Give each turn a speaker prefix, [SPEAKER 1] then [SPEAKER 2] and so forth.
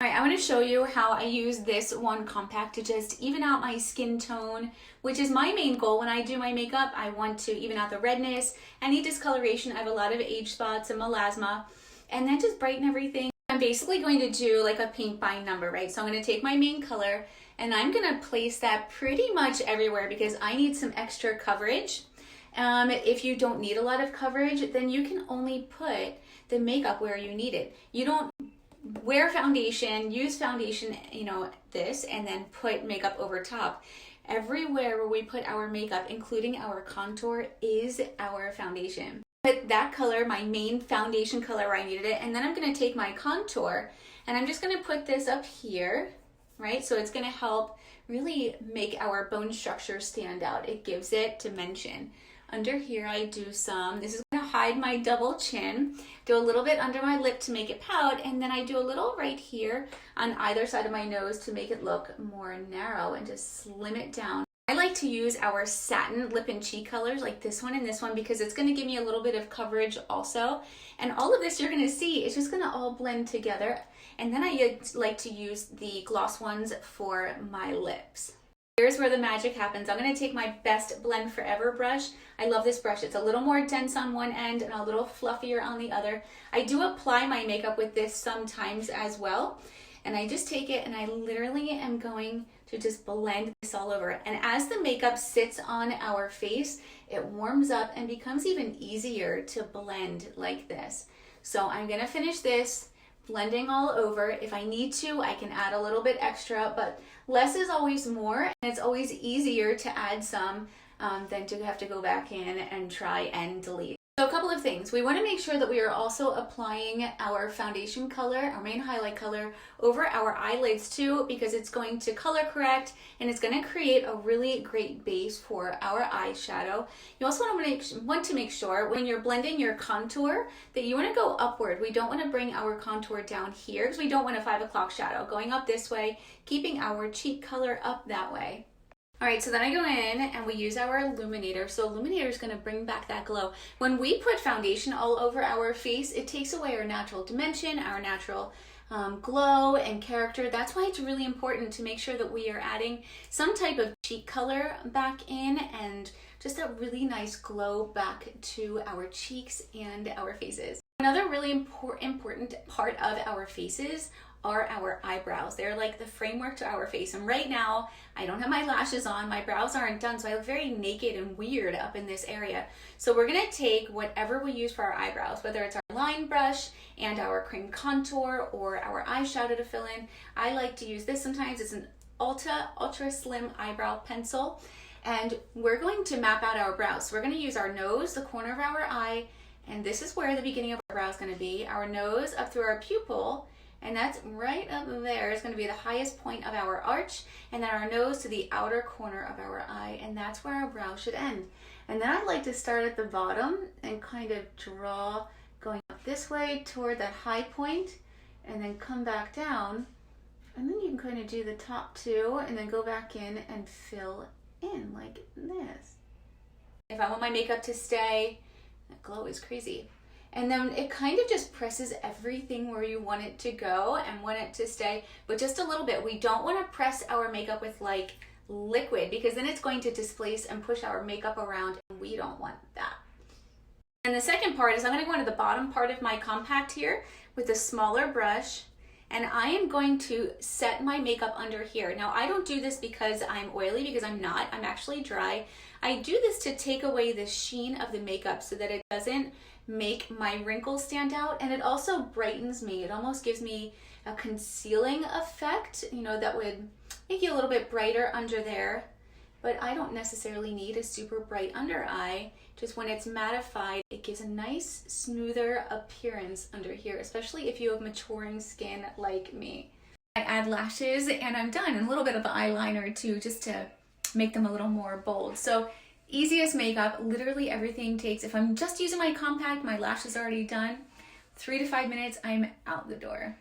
[SPEAKER 1] All right, I want to show you how I use this one compact to just even out my skin tone, which is my main goal when I do my makeup. I want to even out the redness, any discoloration. I have a lot of age spots and melasma, and then just brighten everything. I'm basically going to do like a paint by number, right? So I'm going to take my main color and I'm going to place that pretty much everywhere because I need some extra coverage. If you don't need a lot of coverage, then you can only put the makeup where you need it. You don't wear foundation, use foundation, this, and then put makeup over top. Everywhere where we put our makeup, including our contour, is our foundation. Put that color, my main foundation color where I needed it, and then I'm going to take my contour and I'm just going to put this up here, right? So it's going to help really make our bone structure stand out. It gives it dimension. Under here I do some, this is going to hide my double chin, do a little bit under my lip to make it pout, and then I do a little right here on either side of my nose to make it look more narrow and just slim it down. I like to use our satin lip and cheek colors like this one and this one because it's going to give me a little bit of coverage also. And all of this you're going to see is just going to all blend together. And then I like to use the gloss ones for my lips. Here's where the magic happens. I'm going to take my best Blend Forever brush. I love this brush. It's a little more dense on one end and a little fluffier on the other. I do apply my makeup with this sometimes as well. And I just take it and I literally am going to just blend this all over. And as the makeup sits on our face, it warms up and becomes even easier to blend like this. So I'm going to finish this blending all over. If I need to, I can add a little bit extra, but less is always more, and it's always easier to add some than to have to go back in and try and delete. So a couple of things. We want to make sure that we are also applying our foundation color, our main highlight color, over our eyelids too, because it's going to color correct and it's going to create a really great base for our eyeshadow. You also want to make sure when you're blending your contour that you want to go upward. We don't want to bring our contour down here because we don't want a 5 o'clock shadow. Going up this way, keeping our cheek color up that way. All right, so then I go in and we use our Illuminator. So Illuminator is going to bring back that glow. When we put foundation all over our face, it takes away our natural dimension, our natural glow and character. That's why it's really important to make sure that we are adding some type of cheek color back in and just a really nice glow back to our cheeks and our faces. Another really important part of our faces are our eyebrows. They're like the framework to our face. And right now, I don't have my lashes on, my brows aren't done, so I look very naked and weird up in this area. So we're gonna take whatever we use for our eyebrows, whether it's our line brush and our cream contour or our eyeshadow to fill in. I like to use this sometimes. It's an ultra slim eyebrow pencil. And we're going to map out our brows. So we're gonna use our nose, the corner of our eye, and this is where the beginning of our brow is gonna be. Our nose up through our pupil, and that's right up there. It's going to be the highest point of our arch, and then our nose to the outer corner of our eye, and that's where our brow should end. And then I'd like to start at the bottom and kind of draw going up this way toward that high point, and then come back down, and then you can kind of do the top two, and then go back in and fill in like this. If I want my makeup to stay, that glow is crazy. And then it kind of just presses everything where you want it to go and want it to stay, but just a little bit. We don't want to press our makeup with like liquid because then it's going to displace and push our makeup around, and we don't want that. And the second part is I'm going to go into the bottom part of my compact here with a smaller brush, and I am going to set my makeup under here. Now I don't do this because I'm oily, because I'm not. I'm actually dry. I do this to take away the sheen of the makeup so that it doesn't make my wrinkles stand out, and it also brightens me. It almost gives me a concealing effect, that would make you a little bit brighter under there, but I don't necessarily need a super bright under eye. Just when it's mattified, it gives a nice smoother appearance under here, especially if you have maturing skin like me. I add lashes and I'm done, and a little bit of eyeliner too, just to make them a little more bold. So easiest makeup, literally everything takes, if I'm just using my compact, my lashes are already done, 3 to 5 minutes, I'm out the door.